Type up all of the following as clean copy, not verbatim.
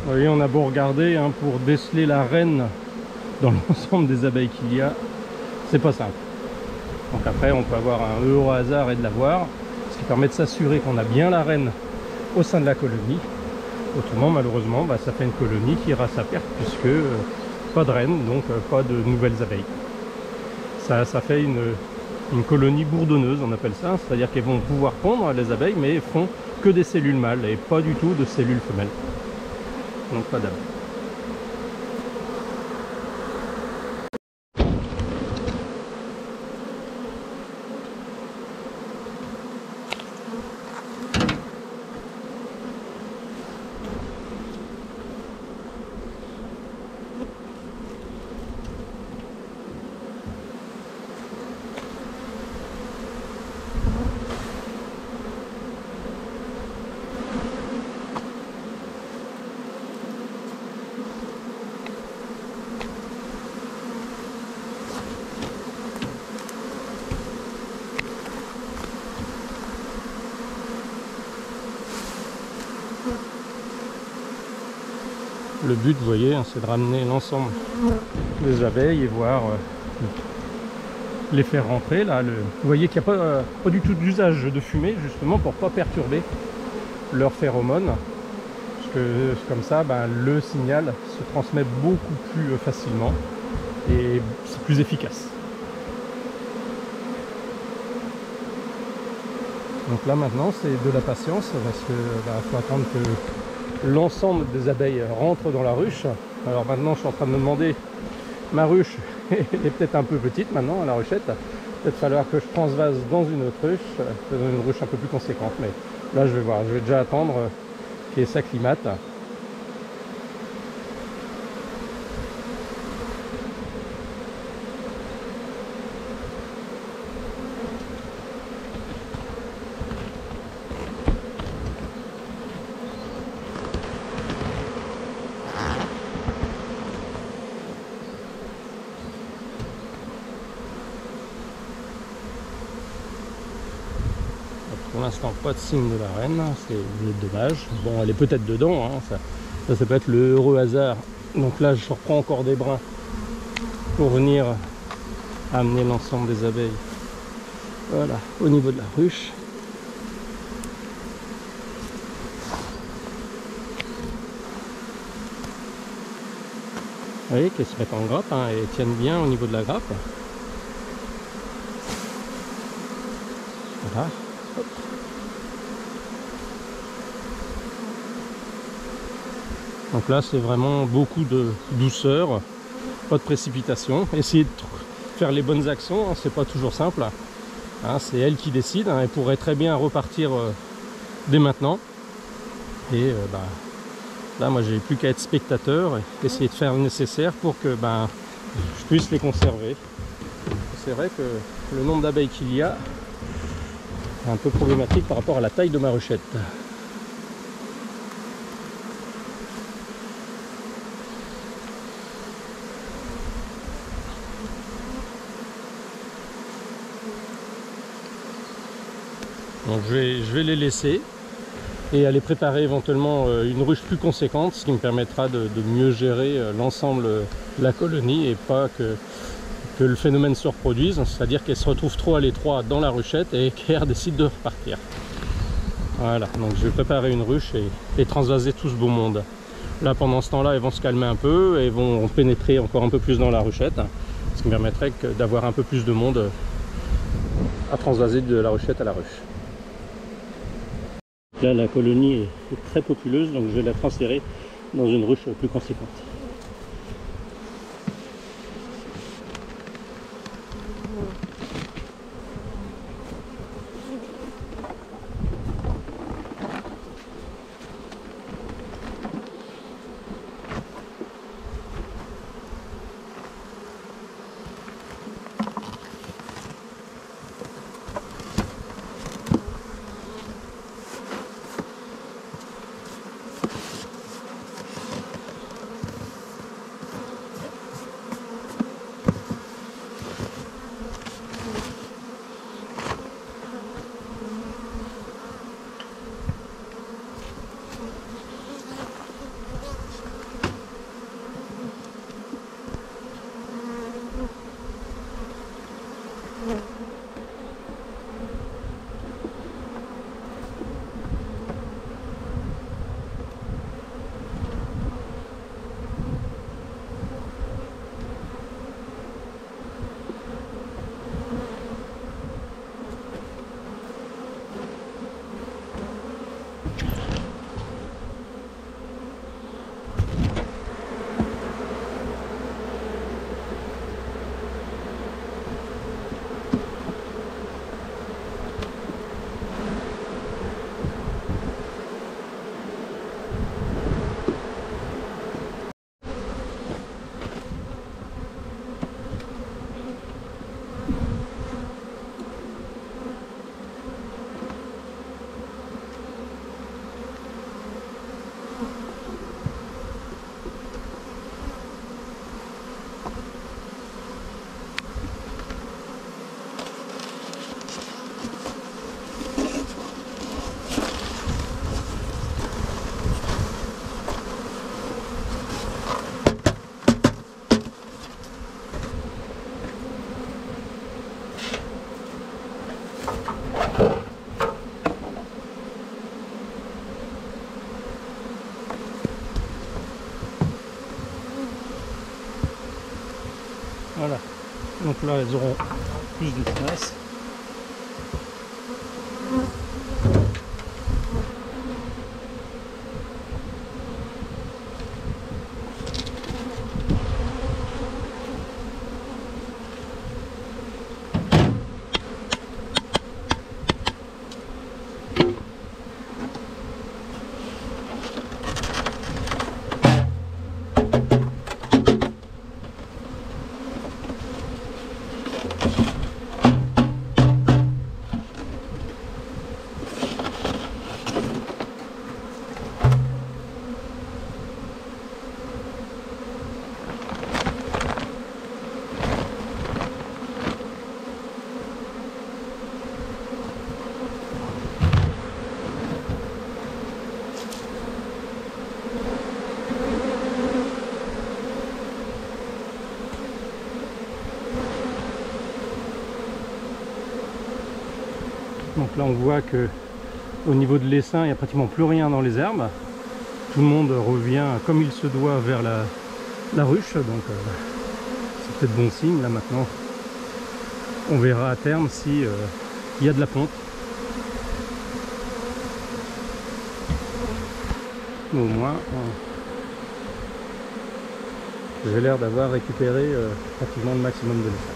Vous voyez, on a beau regarder hein, pour déceler la reine dans l'ensemble des abeilles qu'il y a, c'est pas simple. Donc après, on peut avoir un E au hasard et de la voir, ce qui permet de s'assurer qu'on a bien la reine au sein de la colonie. Autrement, malheureusement, ça fait une colonie qui ira à sa perte, puisque pas de reine, donc pas de nouvelles abeilles. Ça fait une colonie bourdonneuse, on appelle ça, c'est-à-dire qu'elles vont pouvoir pondre les abeilles, mais elles font que des cellules mâles et pas du tout de cellules femelles. Donc pas d'abeilles. Le but, vous voyez, c'est de ramener l'ensemble des abeilles et voir les faire rentrer. Là, vous voyez qu'il n'y a pas du tout d'usage de fumée, justement pour ne pas perturber leurs phéromones. Parce que comme ça, le signal se transmet beaucoup plus facilement et c'est plus efficace. Donc là maintenant, c'est de la patience parce que faut attendre que l'ensemble des abeilles rentrent dans la ruche. Alors maintenant je suis en train de me demander, ma ruche est peut-être un peu petite maintenant à la ruchette, peut-être falloir que je transvase dans une autre ruche, dans une ruche un peu plus conséquente, mais là je vais voir, je vais déjà attendre qu'elle s'acclimate. Pour l'instant, pas de signe de la reine, c'est dommage. Bon, elle est peut-être dedans, hein, ça peut être le heureux hasard. Donc là, je reprends encore des brins pour venir amener l'ensemble des abeilles. Voilà, au niveau de la ruche. Vous voyez qu'elles se mettent en grappe hein, et tiennent bien au niveau de la grappe. Voilà. Hop. Donc là c'est vraiment beaucoup de douceur, pas de précipitation. Essayer de faire les bonnes actions, hein, c'est pas toujours simple. Hein, c'est elle qui décide, hein, elle pourrait très bien repartir dès maintenant. Et là moi j'ai plus qu'à être spectateur et essayer de faire le nécessaire pour que je puisse les conserver. C'est vrai que le nombre d'abeilles qu'il y a est un peu problématique par rapport à la taille de ma ruchette. Donc je vais les laisser et aller préparer éventuellement une ruche plus conséquente, ce qui me permettra de mieux gérer l'ensemble de la colonie et pas que le phénomène se reproduise, c'est-à-dire qu'elle se retrouve trop à l'étroit dans la ruchette et qu'elle décide de repartir. Voilà, donc je vais préparer une ruche et transvaser tout ce beau monde. Là pendant ce temps-là, elles vont se calmer un peu et vont pénétrer encore un peu plus dans la ruchette, ce qui me permettrait d'avoir un peu plus de monde à transvaser de la ruchette à la ruche. Là la colonie est très populeuse, donc je vais la transférer dans une ruche plus conséquente. Voilà, donc là elles auront plus de place. Donc là on voit que au niveau de l'essaim, il n'y a pratiquement plus rien dans les herbes. Tout le monde revient comme il se doit vers la ruche, donc c'est peut-être bon signe. Là maintenant, on verra à terme si il y a de la ponte. Mais au moins, j'ai l'air d'avoir récupéré pratiquement le maximum de l'essaim.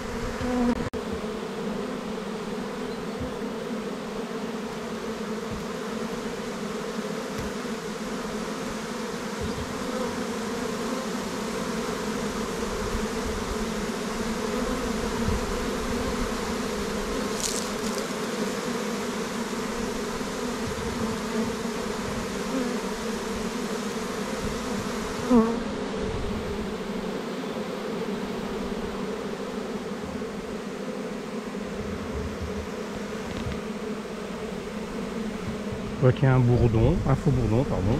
Je vois qu'il y a un bourdon, un faux bourdon, pardon.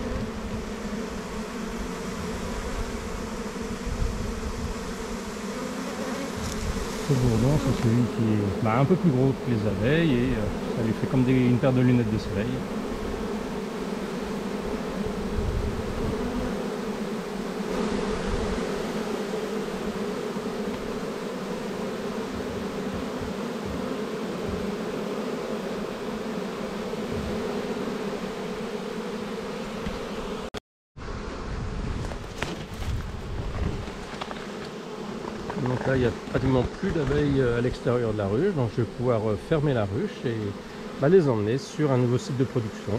Le bourdon, c'est celui qui est un peu plus gros que les abeilles et ça lui fait comme une paire de lunettes de soleil. Donc là il n'y a pratiquement plus d'abeilles à l'extérieur de la ruche, donc je vais pouvoir fermer la ruche et les emmener sur un nouveau site de production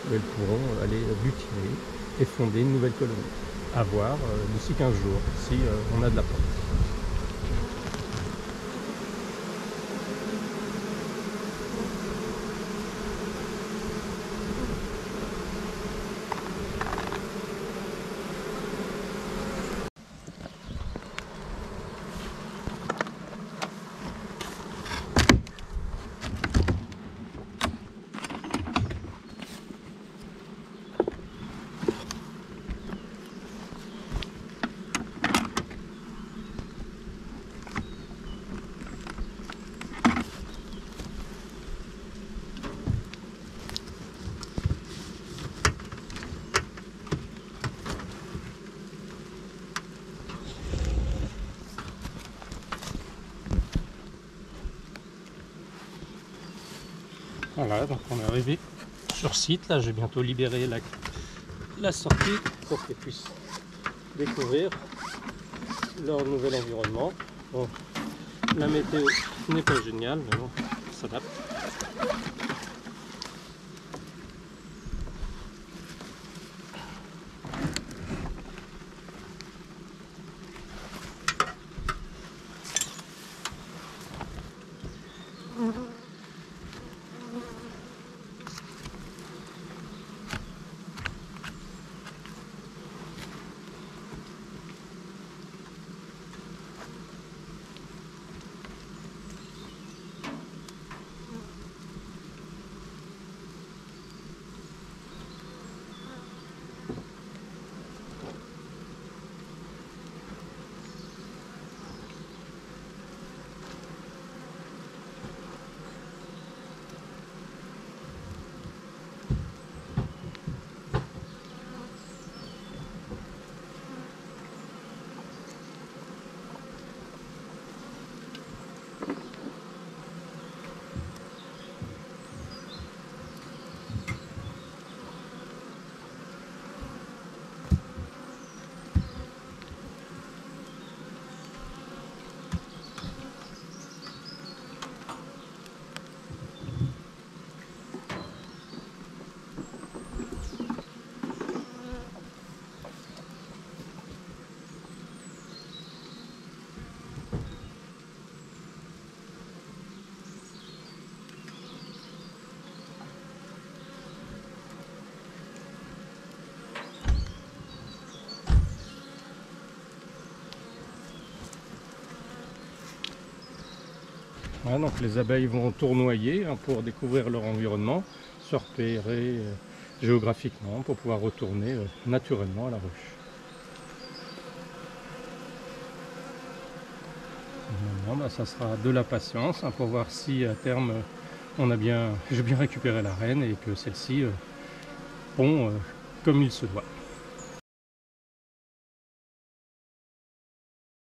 où elles pourront aller butiner et fonder une nouvelle colonie. À voir d'ici 15 jours si on a de la porte. Voilà, donc on est arrivé sur site. Là, je vais bientôt libérer la sortie pour qu'ils puissent découvrir leur nouvel environnement. Bon, la météo n'est pas géniale, mais bon, on s'adapte. Voilà, donc les abeilles vont tournoyer pour découvrir leur environnement, se repérer géographiquement pour pouvoir retourner naturellement à la ruche. Maintenant, ça sera de la patience pour voir si à terme j'ai bien récupéré la reine et que celle-ci pond comme il se doit.